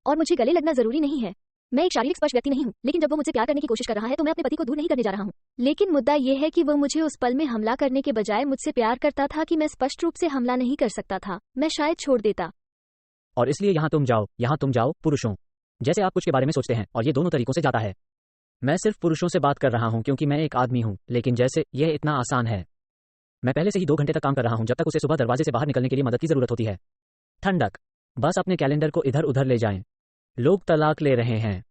और मुझे गले लगना जरूरी नहीं है। मैं एक शारीरिक स्पर्श व्यक्ति नहीं हूँ, लेकिन जब वो मुझसे प्यार करने की कोशिश कर रहा है तो मैं अपने पति को दूर नहीं करने जा रहा हूँ। लेकिन मुद्दा ये है कि वो मुझे उस पल में हमला करने के बजाय मुझसे प्यार करता था कि मैं स्पष्ट रूप से हमला नहीं कर सकता था। मैं शायद छोड़ देता। और इसलिए यहाँ तुम जाओ पुरुषों। जैसे आप कुछ के बारे में सोचते हैं और ये दोनों तरीकों से जाता है। मैं सिर्फ पुरुषों से बात कर रहा हूँ क्योंकि मैं एक आदमी हूँ, लेकिन जैसे यह इतना आसान है। मैं पहले से ही 2 घंटे तक काम कर रहा हूँ जब तक उसे सुबह दरवाजे से बाहर निकलने के लिए मदद की जरूरत होती है। ठंडक। बस अपने कैलेंडर को इधर उधर ले जाएं। लोग तलाक ले रहे हैं।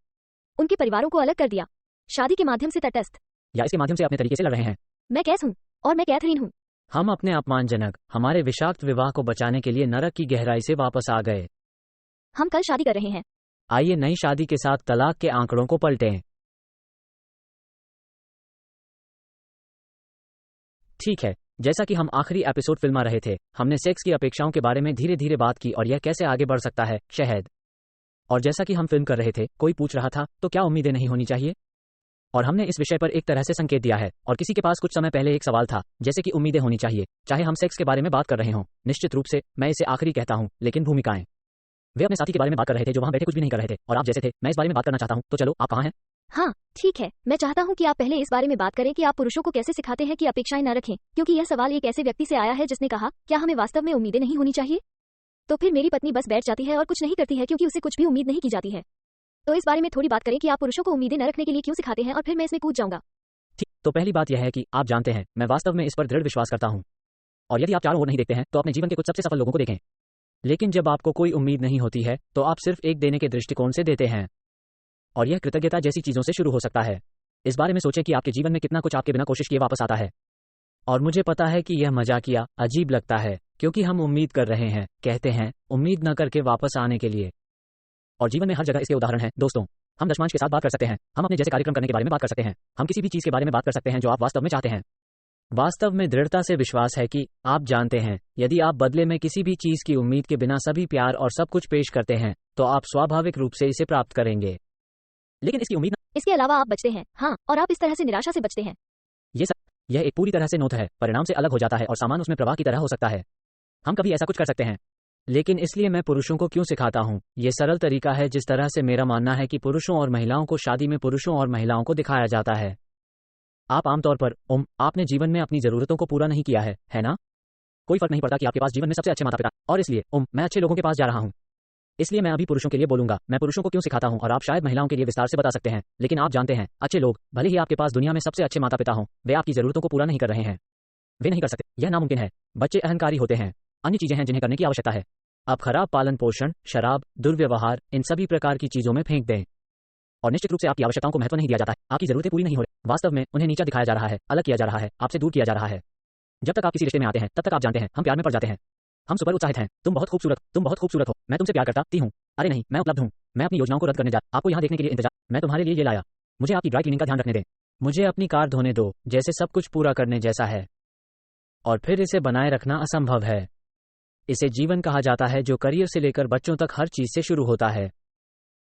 उनके परिवारों को अलग कर दिया, शादी के माध्यम से तटस्थ, या इसके माध्यम से अपने तरीके से लड़ रहे हैं। मैं कैस हूँ और मैं कैथरीन हूँ। हम अपने अपमानजनक, हमारे विषाक्त विवाह को बचाने के लिए नरक की गहराई से वापस आ गए। हम कल शादी कर रहे हैं। आइए नई शादी के साथ तलाक के आंकड़ों को पलटें। ठीक है, जैसा कि हम आखिरी एपिसोड फिल्मा रहे थे, हमने सेक्स की अपेक्षाओं के बारे में धीरे धीरे बात की और यह कैसे आगे बढ़ सकता है, शहद। और जैसा कि हम फिल्म कर रहे थे, कोई पूछ रहा था, तो क्या उम्मीदें नहीं होनी चाहिए? और हमने इस विषय पर एक तरह से संकेत दिया है, और किसी के पास कुछ समय पहले एक सवाल था, जैसे कि उम्मीदें होनी चाहिए, चाहे हम सेक्स के बारे में बात कर रहे हों। निश्चित रूप से, मैं इसे आखिरी कहता हूं, लेकिन भूमिकाएं। वे अपने साथी के बारे में बात कर रहे थे जो वहां बैठे कुछ भी नहीं कर रहे थे, और आप जैसे थे। मैं इस बारे में बात करना चाहता हूं, तो चलो, आप कहां हैं? हाँ, ठीक है। मैं चाहता हूँ कि आप पहले इस बारे में बात करें कि आप पुरुषों को कैसे सिखाते हैं कि अपेक्षाएं न रखें, क्योंकि यह सवाल एक ऐसे व्यक्ति से आया है जिसने कहा, क्या हमें वास्तव में उम्मीदें नहीं होनी चाहिए? तो फिर मेरी पत्नी बस बैठ जाती है और कुछ नहीं करती है क्योंकि उसे कुछ भी उम्मीद नहीं की जाती है। तो इस बारे में थोड़ी बात करें कि आप पुरुषों को उम्मीदें न रखने के लिए क्यों सिखाते हैं, और फिर मैं इसमें कूद जाऊंगा। ठीक, तो पहली बात यह है कि आप जानते हैं, मैं वास्तव में इस पर दृढ़ विश्वास करता हूं। और यदि आप चारों ओर नहीं देखते हैं, तो अपने जीवन के कुछ सबसे सफल लोगों को देखें। लेकिन जब आपको कोई उम्मीद नहीं होती है, तो आप सिर्फ एक देने के दृष्टिकोण से देते हैं। और यह कृतज्ञता जैसी चीजों से शुरू हो सकता है। इस बारे में सोचें कि आपके जीवन में कितना कुछ आपके बिना कोशिश किए वापस आता है। और मुझे पता है कि यह मजाकिया, अजीब लगता है, क्योंकि हम उम्मीद कर रहे हैं, कहते हैं, उम्मीद न करके वापस आने के लिए। और जीवन में हर जगह इसके उदाहरण हैं, दोस्तों। हम दशमांश के साथ बात कर सकते हैं, हम अपने जैसे कार्यक्रम करने के बारे में बात कर सकते हैं, हम किसी भी चीज के बारे में बात कर सकते हैं जो आप वास्तव में चाहते हैं। वास्तव में दृढ़ता से विश्वास है कि आप जानते हैं, यदि आप बदले में किसी भी चीज की उम्मीद के बिना सभी प्यार और सब कुछ पेश करते हैं, तो आप स्वाभाविक रूप से इसे प्राप्त करेंगे। लेकिन इसकी उम्मीद इसके अलावा आप बचते हैं, हाँ, और आप इस तरह से निराशा से बचते हैं। यह एक पूरी तरह से नोट है, परिणाम से अलग हो जाता है और सामान उसमें प्रवाह की तरह हो सकता है। हम कभी ऐसा कुछ कर सकते हैं। लेकिन इसलिए मैं पुरुषों को क्यों सिखाता हूं, यह सरल तरीका है जिस तरह से मेरा मानना है कि पुरुषों और महिलाओं को शादी में पुरुषों और महिलाओं को दिखाया जाता है। आप आमतौर पर, आपने जीवन में अपनी जरूरतों को पूरा नहीं किया है ना? कोई फर्क नहीं पड़ता कि आपके पास जीवन में सबसे अच्छे माता पिता, और इसलिए, मैं अच्छे लोगों के पास जा रहा हूं। इसलिए मैं अभी पुरुषों के लिए बोलूंगा, मैं पुरुषों को क्यों सिखाता हूं, और आप शायद महिलाओं के लिए विस्तार से बता सकते हैं। लेकिन आप जानते हैं, अच्छे लोग, भले ही आपके पास दुनिया में सबसे अच्छे माता पिता हों, वे आपकी जरूरतों को पूरा नहीं कर रहे हैं। वे नहीं कर सकते, यह नामुमकिन है। बच्चे अहंकारी होते हैं, अन्य चीजें हैं जिन्हें करने की आवश्यकता है। आप खराब पालन पोषण, शराब, दुर्व्यवहार, इन सभी प्रकार की चीजों में फेंक दें। और निश्चित रूप से आपकी आवश्यकताओं को महत्व नहीं दिया जाता है, आपकी जरूरतें पूरी नहीं हो रही। वास्तव में उन्हें नीचा दिखाया जा रहा है, अलग किया जा रहा है, आपसे दूर किया जा रहा है। जब तक आप किसी रिश्ते में आते हैं, तब तक आप जानते हैं, हम प्यार में पड़ जाते हैं। हम सुपर उत्साहित हैं, तुम बहुत खूबसूरत हो, मैं तुमसे प्यार करता हूं। अरे नहीं, मैं उपलब्ध हूं, मैं अपनी योजनाओं को रद्द करने जा, आपको यहां देखने के लिए इंतजार, मैं तुम्हारे लिए ये लाया। मुझे आपकी ड्राई क्लीनिंग का ध्यान रखने दें, मुझे अपनी कार धोने दो, जैसे सब कुछ पूरा करने जैसा है। और फिर इसे बनाए रखना असंभव है। इसे जीवन कहा जाता है, जो करियर से लेकर बच्चों तक हर चीज से शुरू होता है।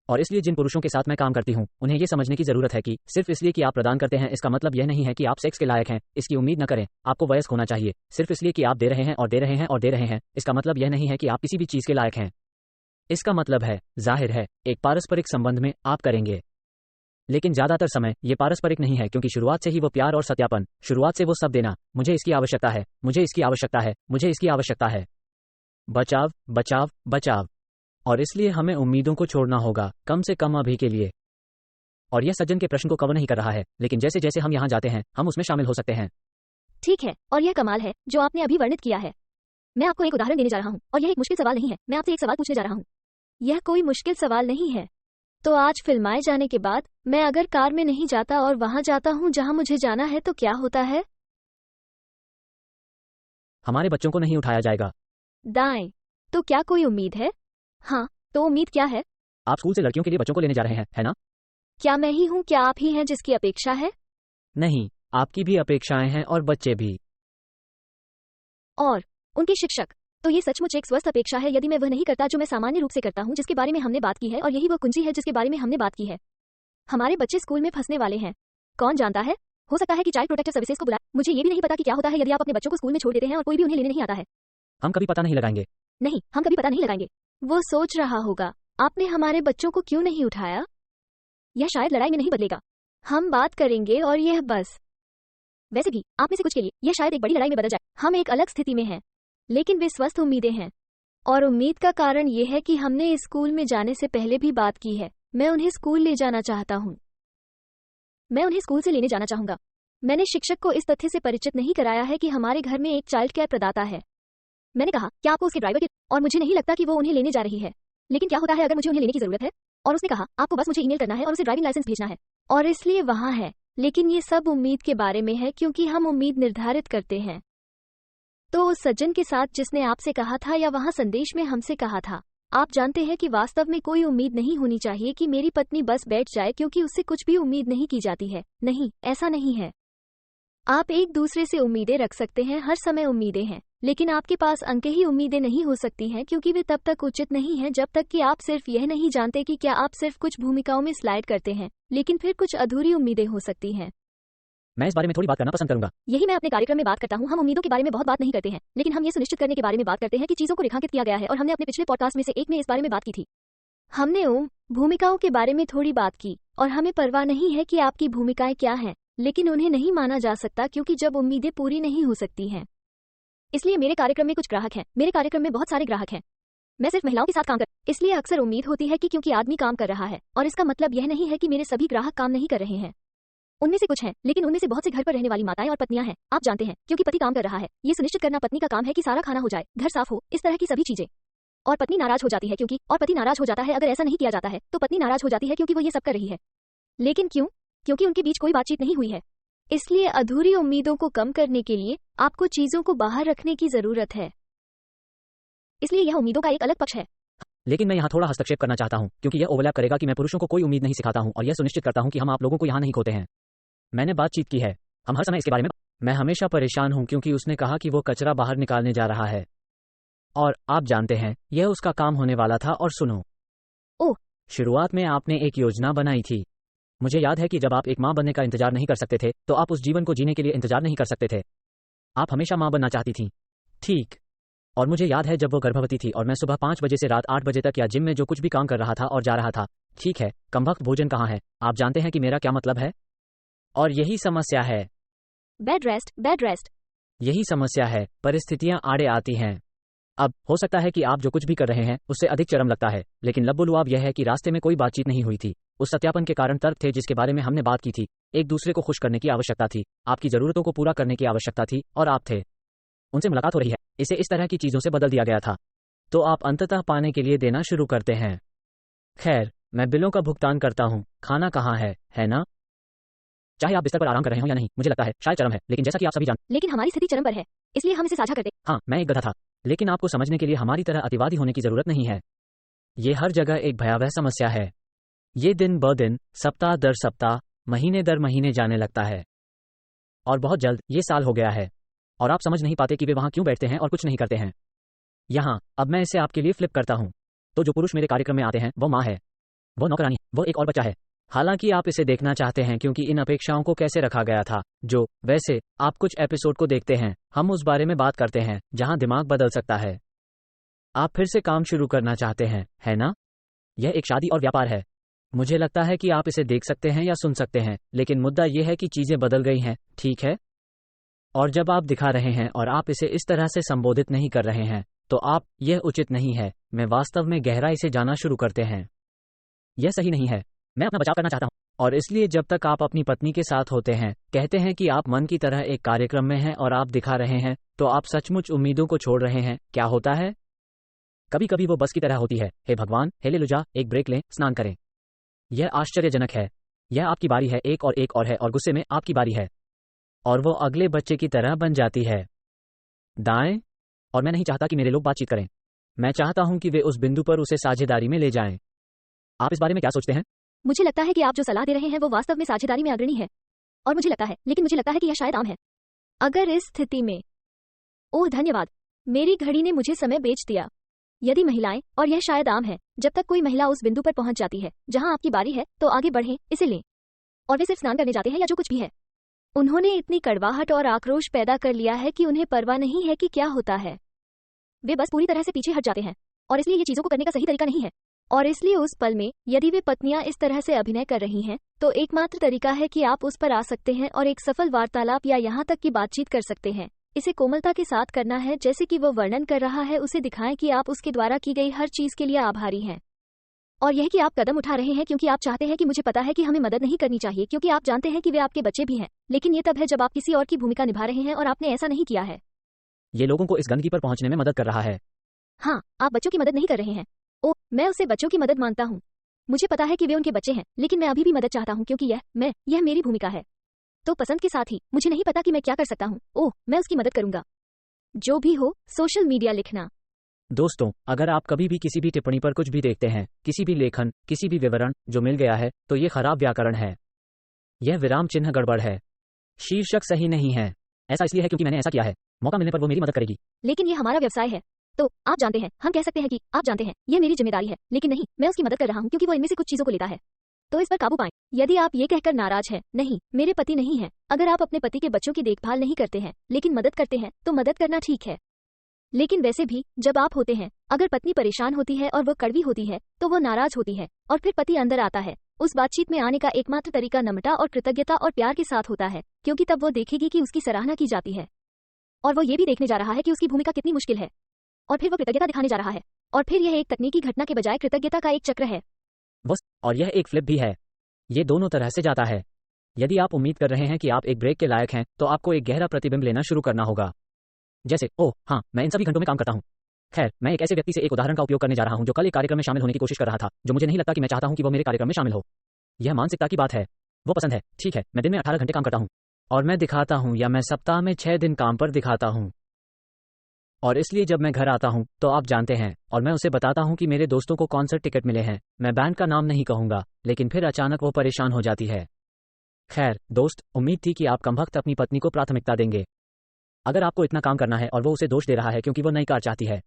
और इसलिए जिन पुरुषों के साथ मैं काम करती हूं, उन्हें यह समझने की जरूरत है कि सिर्फ इसलिए कि आप प्रदान करते हैं, इसका मतलब यह नहीं है कि आप सेक्स के लायक हैं। इसकी उम्मीद न करें, आपको वयस्क होना चाहिए। सिर्फ इसलिए कि आप दे रहे हैं और दे रहे हैं और दे रहे हैं, इसका मतलब यह नहीं है कि आप किसी भी चीज के लायक हैं। इसका मतलब है, जाहिर है, एक पारस्परिक संबंध में आप करेंगे। लेकिन ज्यादातर समय ये पारस्परिक नहीं है, क्योंकि शुरुआत से ही वो प्यार और सत्यापन, शुरुआत से वो सब देना, मुझे इसकी आवश्यकता है, मुझे इसकी आवश्यकता है, मुझे इसकी आवश्यकता है। बचाव बचाव बचाव। और इसलिए हमें उम्मीदों को छोड़ना होगा, कम से कम अभी के लिए। और यह सज्जन के प्रश्न को कवर नहीं कर रहा है, लेकिन जैसे जैसे हम यहां जाते हैं, हम उसमें शामिल हो सकते हैं। ठीक है, और यह कमाल है जो आपने अभी वर्णित किया है। मैं आपको एक उदाहरण देने जा रहा हूँ, और यह एक मुश्किल सवाल नहीं है। मैं आपसे एक सवाल पूछने जा रहा हूँ। यह कोई मुश्किल सवाल नहीं है। तो आज फिल्माए जाने के बाद मैं अगर कार में नहीं जाता और वहां जाता हूँ जहां मुझे जाना है, तो क्या होता है? हमारे बच्चों को नहीं उठाया जाएगा। दाएं। तो क्या कोई उम्मीद है? हाँ, तो उम्मीद क्या है? आप स्कूल से लड़कियों के लिए बच्चों को लेने जा रहे हैं, है ना? क्या मैं ही हूँ? क्या आप ही हैं जिसकी अपेक्षा है? नहीं, आपकी भी अपेक्षाएं हैं और बच्चे भी। और उनके शिक्षक। तो ये सचमुच एक स्वस्थ अपेक्षा है यदि मैं वह नहीं करता जो मैं सामान्य रूप से करता हूँ, जिसके बारे में हमने बात की है, और यही वह कुंजी है जिसके बारे में हमने बात की है। हमारे बच्चे स्कूल में फंसने वाले हैं। कौन जानता है, हो सकता है कि चाइल्ड प्रोटेक्टिव सर्विसेज को बुलाए। मुझे ये भी नहीं पता कि क्या होता है यदि आप अपने बच्चों को स्कूल में छोड़ देते हैं और कोई भी उन्हें लेने नहीं आता है। हम कभी पता नहीं लगाएंगे। नहीं, हम कभी पता नहीं लगाएंगे। वो सोच रहा होगा, आपने हमारे बच्चों को क्यों नहीं उठाया? यह शायद लड़ाई में नहीं बदलेगा। हम बात करेंगे और यह बस। वैसे भी आप में से कुछ के लिए यह शायद एक बड़ी लड़ाई में बदल जाए। हम एक अलग स्थिति में हैं, लेकिन वे स्वस्थ उम्मीदें हैं। और उम्मीद का कारण यह है कि हमने इस स्कूल में जाने से पहले भी बात की है। मैं उन्हें स्कूल ले जाना चाहता हूँ। मैं उन्हें स्कूल से लेने जाना चाहूंगा। मैंने शिक्षक को इस तथ्य से परिचित नहीं कराया है कि हमारे घर में एक चाइल्ड केयर प्रदाता है। मैंने कहा, क्या आपको उसके ड्राइवर की, और मुझे नहीं लगता कि वो उन्हें लेने जा रही है। लेकिन क्या होता है अगर मुझे उन्हें लेने की जरूरत है? और उसने कहा, आपको बस मुझे ईमेल करना है और उसे ड्राइविंग लाइसेंस भेजना है। और इसलिए वहां है। लेकिन ये सब उम्मीद के बारे में है, क्योंकि हम उम्मीद निर्धारित करते हैं। तो उस सज्जन के साथ जिसने आपसे कहा था या वहां संदेश में हमसे कहा था, आप जानते हैं कि वास्तव में कोई उम्मीद नहीं होनी चाहिए कि मेरी पत्नी बस बैठ जाए क्योंकि उससे कुछ भी उम्मीद नहीं की जाती है। नहीं, ऐसा नहीं है। आप एक दूसरे से उम्मीदें रख सकते हैं, हर समय उम्मीदें हैं, लेकिन आपके पास अंके ही उम्मीदें नहीं हो सकती हैं क्योंकि वे तब तक उचित नहीं हैं जब तक कि आप सिर्फ यह नहीं जानते कि क्या आप सिर्फ कुछ भूमिकाओं में स्लाइड करते हैं, लेकिन फिर कुछ अधूरी उम्मीदें हो सकती हैं। मैं इस बारे में थोड़ी बात करना पसंद करूंगा। यही मैं अपने कार्यक्रम में बात करता हूं। हम उम्मीदों के बारे में बहुत बात नहीं करते हैं, लेकिन हम ये सुनिश्चित करने के बारे में बात करते हैं कि चीजों को रेखांकित किया गया है। और हमने अपने पिछले पॉडकास्ट में से एक में इस बारे में बात की थी। हमने भूमिकाओं के बारे में थोड़ी बात की, और हमें परवाह नहीं है कि आपकी भूमिकाएं क्या हैं, लेकिन उन्हें नहीं माना जा सकता क्योंकि जब उम्मीदें पूरी नहीं हो सकती हैं। इसलिए मेरे कार्यक्रम में कुछ ग्राहक हैं। मेरे कार्यक्रम में बहुत सारे ग्राहक हैं। मैं सिर्फ महिलाओं के साथ काम कर, इसलिए अक्सर उम्मीद होती है कि क्योंकि आदमी काम कर रहा है, और इसका मतलब यह नहीं है कि मेरे सभी ग्राहक काम नहीं कर रहे हैं। उनमें से कुछ हैं, लेकिन उनमें से बहुत से घर पर रहने वाली माताएं और पत्नियां हैं। आप जानते हैं, क्योंकि पति काम कर रहा है, ये सुनिश्चित करना पत्नी का काम है कि सारा खाना हो जाए, घर साफ हो, इस तरह की सभी चीजें। और पत्नी नाराज हो जाती है क्योंकि, और पति नाराज हो जाता है अगर ऐसा नहीं किया जाता है, तो पत्नी नाराज हो जाती है क्योंकि वो ये सब कर रही है। लेकिन क्यों? क्योंकि उनके बीच कोई बातचीत नहीं हुई है। इसलिए अधूरी उम्मीदों को कम करने के लिए आपको चीजों को बाहर रखने की जरूरत है। इसलिए यह उम्मीदों का एक अलग पक्ष है। लेकिन मैं यहाँ थोड़ा हस्तक्षेप करना चाहता हूँ, क्योंकि यह ओवरलैप करेगा कि मैं पुरुषों को कोई उम्मीद नहीं सिखाता हूँ और यह सुनिश्चित करता हूँ कि हम आप लोगों को यहाँ नहीं खोते हैं। मैंने बातचीत की है, हम हर समय इसके बारे में। मैं हमेशा परेशान हूँ क्योंकि उसने कहा कि वो कचरा बाहर निकालने जा रहा है, और आप जानते हैं यह उसका काम होने वाला था। और सुनो, ओह, शुरुआत में आपने एक योजना बनाई थी। मुझे याद है कि जब आप एक माँ बनने का इंतजार नहीं कर सकते थे, तो आप उस जीवन को जीने के लिए इंतजार नहीं कर सकते थे। आप हमेशा माँ बनना चाहती थी, ठीक? और मुझे याद है जब वो गर्भवती थी और मैं सुबह 5 बजे से रात 8 बजे तक या जिम में जो कुछ भी काम कर रहा था और जा रहा था। ठीक है, कमबख्त भोजन कहाँ है? आप जानते हैं कि मेरा क्या मतलब है? और यही समस्या है। Bed rest, bed rest. यही समस्या है, परिस्थितियां आड़े आती हैं। अब हो सकता है कि आप जो कुछ भी कर रहे हैं उससे अधिक चरम लगता है, लेकिन लबुलुआब यह है कि रास्ते में कोई बातचीत नहीं हुई थी। उस सत्यापन के कारण तर्क थे जिसके बारे में हमने बात की थी। एक दूसरे को खुश करने की आवश्यकता थी, आपकी जरूरतों को पूरा करने की आवश्यकता थी, और आप थे। उनसे मुलाकात हो रही है। इसे इस तरह की चीजों से बदल दिया गया था, तो आप अंततः पाने के लिए देना शुरू करते हैं। खैर, मैं बिलों का भुगतान करता हूँ, खाना कहाँ है ना? चाहे आप बिस्तर पर आराम कर रहे हो या नहीं, मुझे लगता है शायद चरम है, लेकिन जैसा कि आप सभी जानते। लेकिन हमारी स्थिति चरम पर है, इसलिए हम इसे साझा करते। हाँ, मैं एक गधा था, लेकिन आपको समझने के लिए हमारी तरह अतिवादी होने की जरूरत नहीं है। ये हर जगह एक भयावह समस्या है। ये दिन ब दिन, सप्ताह दर सप्ताह, महीने दर महीने जाने लगता है, और बहुत जल्द ये साल हो गया है, और आप समझ नहीं पाते कि वे वहां क्यों बैठते हैं और कुछ नहीं करते हैं। यहाँ अब मैं इसे आपके लिए फ्लिप करता हूँ। तो जो पुरुष मेरे कार्यक्रम में आते हैं वो माँ है, वो नौकरानी, वो एक और बच्चा है। हालांकि आप इसे देखना चाहते हैं क्योंकि इन अपेक्षाओं को कैसे रखा गया था, जो वैसे आप कुछ एपिसोड को देखते हैं, हम उस बारे में बात करते हैं जहां दिमाग बदल सकता है। आप फिर से काम शुरू करना चाहते हैं, है ना? यह एक शादी और व्यापार है। मुझे लगता है कि आप इसे देख सकते हैं या सुन सकते हैं, लेकिन मुद्दा यह है कि चीजें बदल गई हैं, ठीक है? और जब आप दिखा रहे हैं और आप इसे इस तरह से संबोधित नहीं कर रहे हैं, तो आप, यह उचित नहीं है, मैं वास्तव में गहराई से जाना शुरू करते हैं। यह सही नहीं है। मैं अपना बचाव करना चाहता हूं, और इसलिए जब तक आप अपनी पत्नी के साथ होते हैं, कहते हैं कि आप मन की तरह एक कार्यक्रम में हैं और आप दिखा रहे हैं, तो आप सचमुच उम्मीदों को छोड़ रहे हैं। क्या होता है? कभी कभी वो बस की तरह होती है, हे भगवान, हेलेलुया, एक ब्रेक लें, स्नान करें। यह आश्चर्यजनक है। यह आपकी बारी है, एक और है, और गुस्से में आपकी बारी है, और वो अगले बच्चे की तरह बन जाती है। दाएं? और मैं नहीं चाहता कि मेरे लोग बातचीत करें। मैं चाहता हूं कि वे उस बिंदु पर उसे साझेदारी में ले जाएं। आप इस बारे में क्या सोचते हैं? मुझे लगता है कि आप जो सलाह दे रहे हैं वो वास्तव में साझेदारी में अग्रणी है, और मुझे लगता है, लेकिन मुझे लगता है कि यह शायद आम है। अगर इस स्थिति में, ओह धन्यवाद, मेरी घड़ी ने मुझे समय बेच दिया। यदि महिलाएं, और यह शायद आम है, जब तक कोई महिला उस बिंदु पर पहुंच जाती है जहां आपकी बारी है, तो आगे बढ़ें, इसे लें, और वे सिर्फ स्नान करने जाते हैं या जो कुछ भी है। उन्होंने इतनी कड़वाहट और आक्रोश पैदा कर लिया है कि उन्हें परवाह नहीं है कि क्या होता है। वे बस पूरी तरह से पीछे हट जाते हैं, और इसलिए ये चीजों को करने का सही तरीका नहीं है। और इसलिए उस पल में यदि वे पत्नियां इस तरह से अभिनय कर रही हैं, तो एकमात्र तरीका है कि आप उस पर आ सकते हैं और एक सफल वार्तालाप या यहाँ तक कि बातचीत कर सकते हैं। इसे कोमलता के साथ करना है, जैसे कि वो वर्णन कर रहा है। उसे दिखाएं कि आप उसके द्वारा की गई हर चीज के लिए आभारी हैं। और यह कि आप कदम उठा रहे हैं क्योंकि आप चाहते हैं कि मुझे पता है कि हमें मदद नहीं करनी चाहिए, क्योंकि आप जानते हैं कि वे आपके बच्चे भी हैं, लेकिन ये तब है जब आप किसी और की भूमिका निभा रहे हैं और आपने ऐसा नहीं किया है। ये लोगों को इस गंदगी पर पहुंचने में मदद कर रहा है। हाँ, आप बच्चों की मदद नहीं कर रहे हैं। ओह, मैं उसे बच्चों की मदद मानता हूँ। मुझे पता है कि वे उनके बच्चे हैं, लेकिन मैं अभी भी मदद चाहता हूँ क्योंकि यह मेरी भूमिका है। तो पसंद के साथ ही मुझे नहीं पता कि मैं क्या कर सकता हूँ। ओह, मैं उसकी मदद करूंगा। जो भी हो, सोशल मीडिया लिखना। दोस्तों, अगर आप कभी भी किसी भी टिप्पणी पर कुछ भी देखते हैं, किसी भी लेखन, किसी भी विवरण जो मिल गया है, तो ये खराब व्याकरण है। यह विराम चिन्ह गड़बड़ है। शीर्षक सही नहीं है। ऐसा इसलिए है क्योंकि मैंने ऐसा किया है। मौका मिलने पर वो मेरी मदद करेगी। लेकिन ये हमारा व्यवसाय है। तो आप जानते हैं, हम कह सकते हैं कि आप जानते हैं, यह मेरी जिम्मेदारी है, लेकिन नहीं, मैं उसकी मदद कर रहा हूँ क्योंकि वो इनमें से कुछ चीजों को लेता है। तो इस पर काबू पाएं। यदि आप ये कहकर नाराज हैं, नहीं, मेरे पति नहीं है, अगर आप अपने पति के बच्चों की देखभाल नहीं करते हैं, लेकिन मदद करते हैं, तो मदद करना ठीक है। लेकिन वैसे भी जब आप होते हैं, अगर पत्नी परेशान होती है और वो कड़वी होती है, तो वो नाराज होती है और फिर पति अंदर आता है। उस बातचीत में आने का एकमात्र तरीका नम्रता और कृतज्ञता और प्यार के साथ होता है, क्योंकि तब वो देखेगी कि उसकी सराहना की जाती है और वो ये भी देखने जा रहा है कि उसकी भूमिका कितनी मुश्किल है, और फिर वो कृतज्ञता दिखाने जा रहा है। और फिर यह एक तकनीकी घटना के बजाय कृतज्ञता का एक चक्र है। बस, और यह एक फ्लिप भी है। ये दोनों तरह से जाता है। यदि आप उम्मीद कर रहे हैं कि आप एक ब्रेक के लायक हैं, तो आपको एक गहरा प्रतिबिंब लेना शुरू करना होगा। जैसे, ओह हाँ, मैं इन सभी घंटों में काम करता हूँ। खैर, मैं एक ऐसे व्यक्ति से एक उदाहरण का उपयोग करने जा रहा हूँ जो कल एक कार्यक्रम में शामिल होने की कोशिश कर रहा था, जो मुझे नहीं लगता कि मैं चाहता हूँ कि वो मेरे कार्यक्रम में शामिल हो। यह मानसिकता की बात है। वो पसंद है, ठीक है, मैं दिन में 18 घंटे काम करता हूँ और मैं दिखाता हूँ, या मैं सप्ताह में 6 दिन काम पर दिखाता हूँ। और इसलिए जब मैं घर आता हूँ तो आप जानते हैं, और मैं उसे बताता हूँ कि मेरे दोस्तों को कॉन्सर्ट टिकट मिले हैं। मैं बैंड का नाम नहीं कहूंगा, लेकिन फिर अचानक वो परेशान हो जाती है। खैर दोस्त, उम्मीद थी कि आप कमबख्त अपनी पत्नी को प्राथमिकता देंगे। अगर आपको इतना काम करना है और वो उसे दोष दे रहा है क्योंकि वो नई कार चाहती है,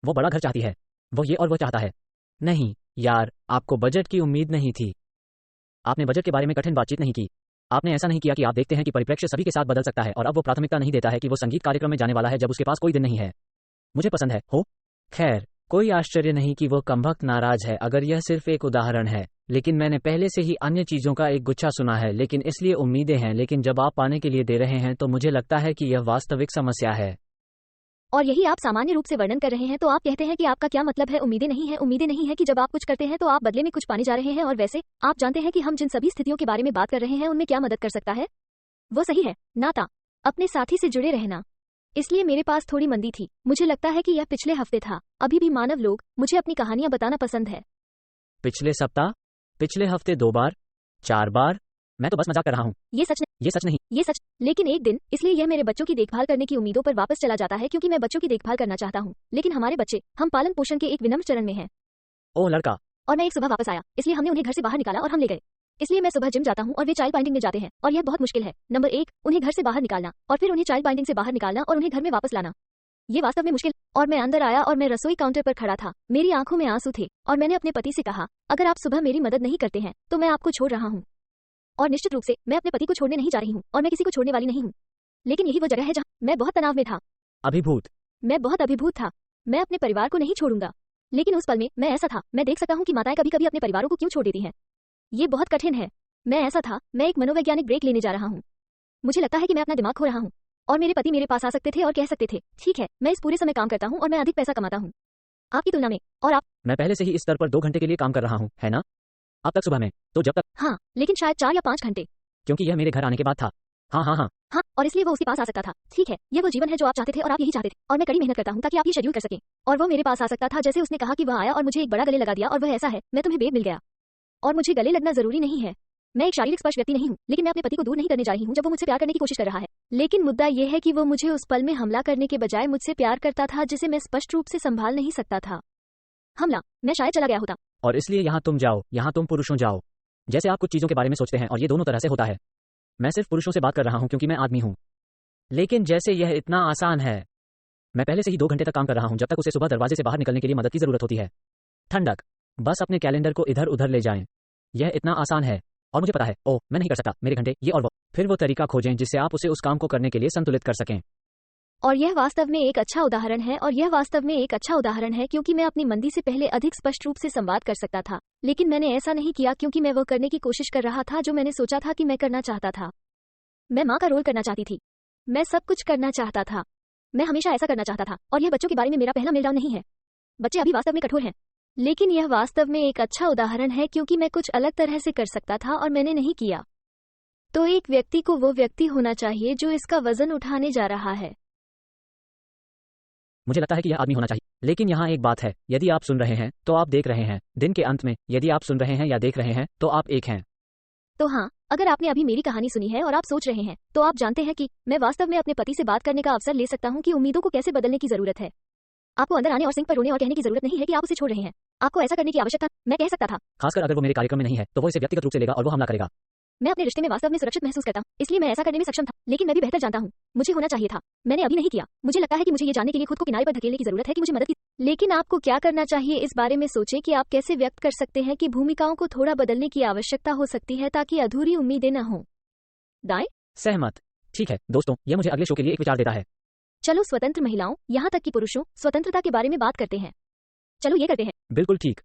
वो बड़ा घर चाहती है, वो ये और वो चाहता है। नहीं यार, आपको बजट की उम्मीद नहीं थी। आपने बजट के बारे में कठिन बातचीत नहीं की। आपने ऐसा नहीं किया कि आप देखते हैं कि परिप्रेक्ष्य सभी के साथ बदल सकता है और अब वो प्राथमिकता नहीं देता है कि वो संगीत कार्यक्रम में जाने वाला है जब उसके पास कोई दिन नहीं है। मुझे पसंद है हो। खैर, कोई आश्चर्य नहीं कि वो कमबख्त नाराज है, अगर यह सिर्फ एक उदाहरण है। लेकिन मैंने पहले से ही अन्य चीजों का एक गुच्छा सुना है, लेकिन इसलिए उम्मीदें हैं, लेकिन जब आप पाने के लिए दे रहे हैं तो मुझे लगता है कि यह वास्तविक समस्या है। और यही आप सामान्य रूप से वर्णन कर रहे हैं। तो आप कहते हैं कि आपका क्या मतलब है? उम्मीदें नहीं है। उम्मीदें नहीं है कि जब आप कुछ करते हैं तो आप बदले में कुछ पाने जा रहे हैं। और वैसे आप जानते हैं कि हम जिन सभी स्थितियों के बारे में बात कर रहे हैं उनमें क्या मदद कर सकता है? वो सही है, नाता, अपने साथी से जुड़े रहना। इसलिए मेरे पास थोड़ी मंदी थी। मुझे लगता है कि यह पिछले हफ्ते था। अभी भी मानव लोग मुझे अपनी कहानियां बताना पसंद है। पिछले सप्ताह, पिछले हफ्ते 2 बार, 4 बार। मैं तो बस मजाक कर रहा हूँ। ये सच नहीं, ये सच नहीं। ये सच। लेकिन एक दिन, इसलिए यह मेरे बच्चों की देखभाल करने की उम्मीदों पर वापस चला जाता है, क्योंकि मैं बच्चों की देखभाल करना चाहता हूँ, लेकिन हमारे बच्चे, हम पालन पोषण के एक विनम्र चरण में हैं। ओह लड़का। और मैं एक सुबह वापस आया, इसलिए हमने उन्हें घर से बाहर निकाला और हम ले गए। इसलिए मैं सुबह जिम जाता हूँ और वे चाइल्ड बाइंडिंग में जाते हैं, और यह बहुत मुश्किल है। नंबर 1, उन्हें घर से बाहर निकालना, और फिर उन्हें चाइल्ड बाइंडिंग से बाहर निकालना और उन्हें घर में वापस लाना। ये वास्तव में मुश्किल। और मैं अंदर आया और मैं रसोई काउंटर पर खड़ा था। मेरी आंखों में आंसू थे और मैंने अपने पति से कहा, अगर आप सुबह मेरी मदद नहीं करते हैं तो मैं आपको छोड़ रहा हूँ। और निश्चित रूप से मैं अपने पति को छोड़ने नहीं जा रही हूँ, और मैं किसी को छोड़ने वाली नहीं हूँ। लेकिन यही वो जगह है जहाँ मैं बहुत तनाव में था। अभिभूत। मैं बहुत अभिभूत था। मैं अपने परिवार को नहीं छोड़ूंगा। लेकिन उस पल में मैं ऐसा था। मैं देख सकता हूँ कि माताएं कभी कभी अपने परिवारों को क्यों छोड़ देती हैं। ये बहुत कठिन है। मैं ऐसा था। मैं एक मनोवैज्ञानिक ब्रेक लेने जा रहा हूँ। मुझे लगता है कि मैं अपना दिमाग खो रहा हूँ। और मेरे पति मेरे पास आ सकते थे और कह सकते थे, ठीक है, मैं इस पूरे समय काम करता हूँ और मैं अधिक पैसा कमाता हूँ आपकी तुलना में, और आप। मैं पहले से ही इस स्तर पर 2 घंटे के लिए काम कर रहा हूँ, है ना? अब तक सुबह में, तो जब तक। हाँ, लेकिन शायद 4 या 5 घंटे। क्योंकि यह मेरे घर आने के बाद था। हाँ हाँ हाँ। हाँ, और इसलिए वो उसके पास आ सकता था। ठीक है, यह वो जीवन है जो आप चाहते थे और आप यही चाहते थे। और मैं कड़ी मेहनत करता हूँ ताकि आप ये शेड्यूल कर सकें। और वो मेरे पास आ सकता था, जैसे उसने कहा कि वह आया और मुझे एक बड़ा गले लगा दिया, और वह ऐसा है, मैं तुम्हें बेब मिल गया। और मुझे गले लगना जरूरी नहीं है। मैं एक शारीरिक स्पर्श व्यक्ति नहीं हूँ, लेकिन मैं अपने पति को दूर नहीं करने जा रही हूँ जब वो मुझसे प्यार करने की कोशिश कर रहा है। लेकिन मुद्दा यह है कि वो मुझे उस पल में हमला करने के बजाय मुझसे प्यार करता था, जिसे मैं स्पष्ट रूप से संभाल नहीं सकता था। हमला, मैं शायद चला गया होता। और इसलिए यहाँ तुम जाओ, यहाँ तुम पुरुषों जाओ। जैसे आप कुछ चीजों के बारे में सोचते हैं, और ये दोनों तरह से होता है। मैं सिर्फ पुरुषों से बात कर रहा हूँ क्योंकि मैं आदमी हूँ। लेकिन जैसे यह इतना आसान है। मैं पहले से ही 2 घंटे तक काम कर रहा हूँ, जब तक उसे सुबह दरवाजे से बाहर निकलने के लिए मदद की जरूरत होती है। ठंडक। बस अपने कैलेंडर को इधर उधर ले जाएं। यह इतना आसान है। और मुझे पता है, ओह मैं नहीं कर सकता, मेरे घंटे, ये और वो। फिर वो तरीका खोजें जिससे आप उसे उस काम को करने के लिए संतुलित कर सकें। और यह वास्तव में एक अच्छा उदाहरण है क्योंकि मैं अपनी मंदी से पहले अधिक स्पष्ट रूप से संवाद कर सकता था, लेकिन मैंने ऐसा नहीं किया क्योंकि मैं वह करने की कोशिश कर रहा था जो मैंने सोचा था कि मैं करना चाहता था। मैं माँ का रोल करना चाहती थी। मैं सब कुछ करना चाहता था। मैं हमेशा ऐसा करना चाहता था, और यह बच्चों के बारे में मेरा पहला मेलडाउन नहीं है। बच्चे अभी वास्तव में कठोर हैं, लेकिन यह वास्तव में एक अच्छा उदाहरण है क्योंकि मैं कुछ अलग तरह से कर सकता था और मैंने नहीं किया। तो एक व्यक्ति को वो व्यक्ति होना चाहिए जो इसका वजन उठाने जा रहा है। मुझे लगता है कि यह आदमी होना चाहिए। लेकिन यहाँ एक बात है, यदि आप सुन रहे हैं तो आप देख रहे हैं। दिन के अंत में यदि आप सुन रहे हैं या देख रहे हैं तो आप एक हैं। तो हाँ, अगर आपने अभी मेरी कहानी सुनी है और आप सोच रहे हैं, तो आप जानते हैं कि मैं वास्तव में अपने पति से बात करने का अवसर ले सकता हूँ कि उम्मीदों को कैसे बदलने की जरूरत है। आपको अंदर आने और सिंक पर रोने और कहने की जरूरत नहीं है कि आप उसे छोड़ रहे हैं। आपको ऐसा करने की आवश्यकता, मैं कह सकता था। खासकर अगर वो मेरे कार्यक्रम में नहीं है तो वो इसे व्यक्तिगत रूप से लेगा और वो हमला करेगा। मैं अपने रिश्ते में वास्तव में सुरक्षित महसूस करता हूँ, इसलिए मैं ऐसा करने में सक्षम था, लेकिन मैं भी बेहतर जानता हूँ। मुझे होना चाहिए था, मैंने अभी नहीं किया। मुझे लगता है कि मुझे ये जानने के लिए खुद को किनारे पर धकेलने की जरूरत है कि मुझे मदद की। लेकिन आपको क्या करना चाहिए इस बारे में सोचें कि आप कैसे व्यक्त कर सकते हैं कि भूमिकाओं को थोड़ा बदलने की आवश्यकता हो सकती है ताकि अधूरी उम्मीदें न हों। दाएं? सहमत। ठीक है दोस्तों, यह मुझे अगले शो के लिए एक विचार देता है। चलो स्वतंत्र महिलाओं, यहाँ तक कि पुरुषों, स्वतंत्रता के बारे में बात करते हैं। चलो ये करते हैं। बिल्कुल ठीक।